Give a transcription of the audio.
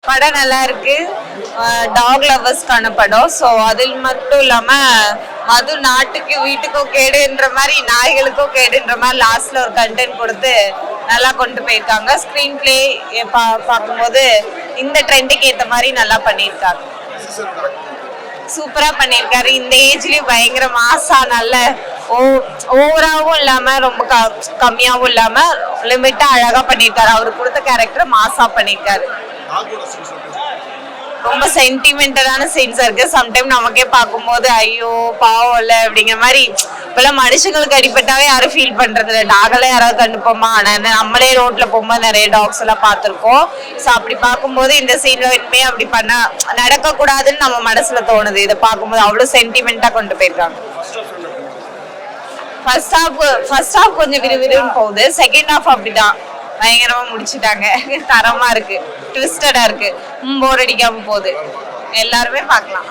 படம் நல்லா இருக்கு. டாக் லவர்ஸ்க்கான படம். ஸோ அதில் மட்டும் இல்லாம மது நாட்டுக்கு வீட்டுக்கும் கேடுன்ற மாதிரி நாய்களுக்கும் கேடுன்ற மாதிரி லாஸ்ட்ல ஒரு கண்டென்ட் கொடுத்து நல்லா கொண்டு போயிருக்காங்க. ஸ்கிரீன் பிளே பார்க்கும்போது இந்த ட்ரெண்டுக்கு ஏற்ற மாதிரி நல்லா பண்ணியிருக்காங்க. சூப்பரா பண்ணியிருக்காரு. இந்த ஏஜ்லயும் பயங்கர மாசா நல்ல ஓவராவும் இல்லாம ரொம்ப கம்மியாவும் இல்லாம லிமிட்டா அழகா பண்ணியிருக்காரு. அவரு கொடுத்த கேரக்டர் மாசா பண்ணியிருக்காரு. ரொம்ப சென்டிமெண்டலான சீன்ஸ் இருக்கு. சம்டைம் நமக்கே பார்க்கும்போது ஐயோ பாவம் இல்ல அப்படிங்கிற மாதிரி. இப்பெல்லாம் மனுஷங்களுக்கு அடிப்பட்டாவே யாரும் ஃபீல் பண்றது இல்லை. டாகெல்லாம் யாராவது கண்டுப்போமா? நம்மளே ரோட்ல போகும்போது நிறைய டாக்ஸ் எல்லாம் பார்த்துருக்கோம். ஸோ அப்படி பார்க்கும்போது இந்த சீன்ல இனிமே அப்படி பண்ண நடக்க கூடாதுன்னு நம்ம மனசுல தோணுது. இதை பார்க்கும்போது அவ்வளவு சென்டிமெண்டா கொண்டு போயிருக்காங்க. ஃபர்ஸ்ட் ஹாஃப் கொஞ்சம் விறுவிறுன்னு போகுது. செகண்ட் ஹாஃப் அப்படிதான் பயங்கரமா முடிச்சுட்டாங்க. தரமா இருக்கு, ட்விஸ்டடா இருக்கு, போர் அடிக்காம போகுது. எல்லாருமே பார்க்கலாம்.